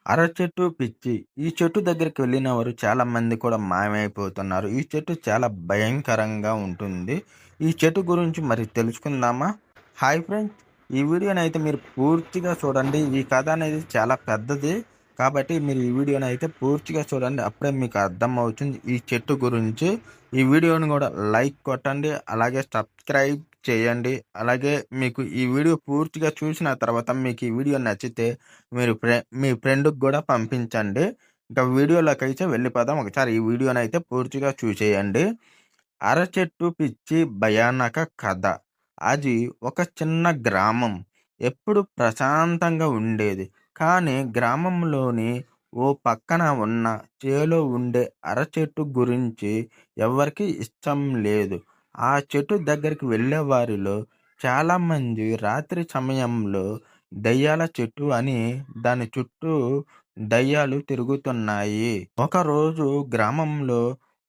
అరచెట్టు పిచ్చి. ఈ చెట్టు దగ్గరికి వెళ్ళినవారు చాలామంది కూడా మాయమైపోతున్నారు. ఈ చెట్టు చాలా భయంకరంగా ఉంటుంది. ఈ చెట్టు గురించి మరి తెలుసుకుందామా? Hi friends! ఈ వీడియోనైతే మీరు పూర్తిగా చూడండి. ఈ కథ అనేది చాలా పెద్దది. కాబట్టి మీరు ఈ వీడియోనైతే పూర్తిగా చూడండి. అప్పుడే మీకు అర్థమవుతుంది ఈ చెట్టు గురించి. ఈ వీడియోని కూడా లైక్ కొట్టండి. అలాగే సబ్స్క్రైబ్ చేయండి. అలాగే మీకు ఈ వీడియో పూర్తిగా చూసిన తర్వాత మీకు ఈ వీడియో నచ్చితే మీ ఫ్రెండ్‌కి గూడా పంపించండి. ఇంకా వీడియోలోకైతే వెళ్ళిపోదాం. ఒకసారి ఈ వీడియోనైతే పూర్తిగా చూసేయండి. అరచెట్టు పిచ్చి భయానక కథ. అది ఒక చిన్న గ్రామం. ఎప్పుడు ప్రశాంతంగా ఉండేది. కానీ గ్రామంలోని ఓ పక్కన ఉన్న చేలో ఉండే అరచెట్టు గురించి ఎవ్వరికీ ఇష్టం లేదు. ఆ చెట్టు దగ్గరికి వెళ్ళేవారిలో చాలామంది రాత్రి సమయంలో దెయ్యాల చెట్టు అని దాని చుట్టూ దయ్యాలు తిరుగుతున్నాయి. ఒకరోజు గ్రామంలో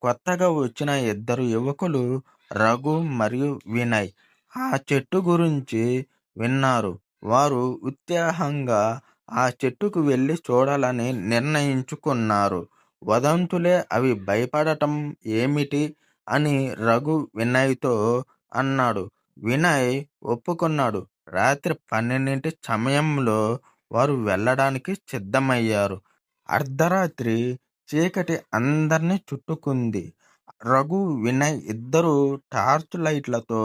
కొత్తగా వచ్చిన ఇద్దరు యువకులు రఘు మరియు వినయ్ ఆ చెట్టు గురించి విన్నారు. వారు ఉత్సాహంగా ఆ చెట్టుకు వెళ్ళి చూడాలని నిర్ణయించుకున్నారు. వదంతులే అవి భయపడటం ఏమిటి అని రఘు వినయ్తో అన్నాడు. వినయ్ ఒప్పుకున్నాడు. రాత్రి 12 సమయంలో వారు వెళ్ళడానికి సిద్ధమయ్యారు. అర్ధరాత్రి చీకటి అందరినీ చుట్టుకుంది. రఘు, వినయ్ ఇద్దరూ టార్చ్ లైట్లతో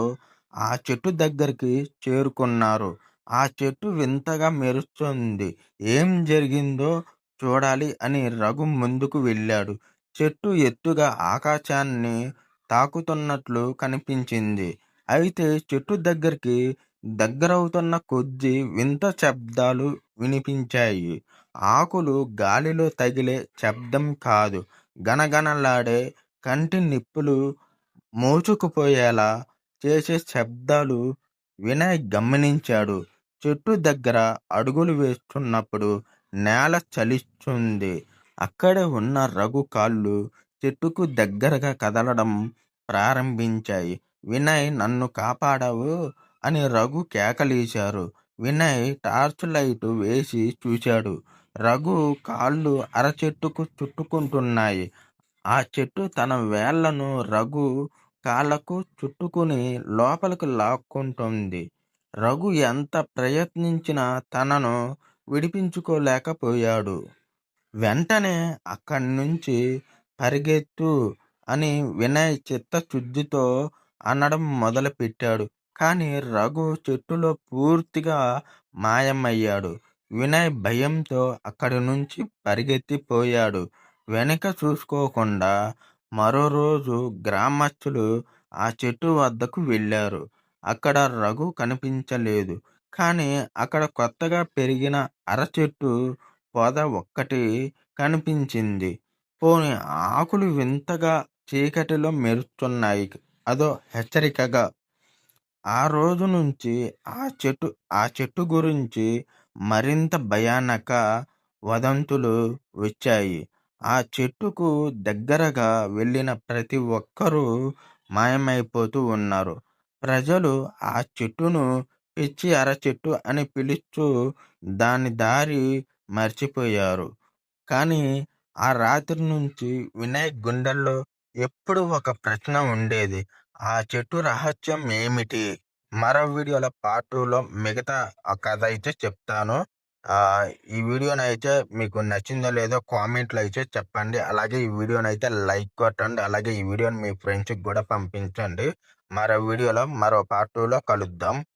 ఆ చెట్టు దగ్గరికి చేరుకున్నారు. ఆ చెట్టు వింతగా మెరుస్తుంది. ఏం జరిగిందో చూడాలి అని రఘు ముందుకు వెళ్ళాడు. చెట్టు ఎత్తుగా ఆకాశాన్ని తాకుతున్నట్లు కనిపించింది. అయితే చెట్టు దగ్గరవుతున్న కొద్దీ వింత శబ్దాలు వినిపించాయి. ఆకులు గాలిలో తగిలే శబ్దం కాదు. గనగనలాడే కంటి నిప్పులు మోచుకుపోయేలా చేసే శబ్దాలు వినయ్ గమనించాడు. చెట్టు దగ్గర అడుగులు వేస్తున్నప్పుడు నేల చలిస్తుంది. అక్కడే ఉన్న రఘు కాళ్ళు చెట్టుకు దగ్గరగా కదలడం ప్రారంభించాయి. వినయ్, నన్ను కాపాడావు అని రఘు కేకలేశారు. వినయ్ టార్చ్ లైటు వేసి చూశాడు. రఘు కాళ్ళు అరచెట్టుకు చుట్టుకుంటున్నాయి. ఆ చెట్టు తన వేళ్లను రఘు కాళ్ళకు చుట్టుకుని లోపలికి లాక్కుంటోంది. రఘు ఎంత ప్రయత్నించినా తనను విడిపించుకోలేకపోయాడు. వెంటనే అక్కడి నుంచి పరిగెత్తు అని వినయ్ చిత్తశుద్ధితో అనడం మొదలుపెట్టాడు. కానీ రఘు చెట్టులో పూర్తిగా మాయమయ్యాడు. వినయ్ భయంతో అక్కడి నుంచి పరిగెత్తిపోయాడు. వెనక చూసుకోకుండా మరో రోజు గ్రామస్తులు ఆ చెట్టు వద్దకు వెళ్ళారు. అక్కడ రఘు కనిపించలేదు. కానీ అక్కడ కొత్తగా పెరిగిన అరచెట్టు పొద ఒక్కటి కనిపించింది. పోనీ ఆకులు వింతగా చీకటిలో మెరుస్తున్నాయి. అదో హెచ్చరికగా. ఆ రోజు నుంచి ఆ చెట్టు గురించి మరింత భయానక వదంతులు వచ్చాయి. ఆ చెట్టుకు దగ్గరగా వెళ్ళిన ప్రతి ఒక్కరూ మాయమైపోతూ ఉన్నారు. ప్రజలు ఆ చెట్టును పిచ్చి అరచెట్టు అని పిలుస్తూ దాని దారి మర్చిపోయారు. కానీ ఆ రాత్రి నుంచి వినయ్ గుండెల్లో ఎప్పుడూ ఒక ప్రశ్న ఉండేది. ఆ చెట్టు రహస్యం ఏమిటి? మరో వీడియోలో పార్ట్ 2లో మిగతా ఆ కథ అయితే చెప్తాను. ఈ వీడియోనైతే మీకు నచ్చిందో లేదో కామెంట్లో అయితే చెప్పండి. అలాగే ఈ వీడియోనైతే లైక్ కొట్టండి. అలాగే ఈ వీడియోని మీ ఫ్రెండ్స్‌కి కూడా పంపించండి. మరో వీడియోలో మరో పార్ట్ 2లో కలుద్దాం.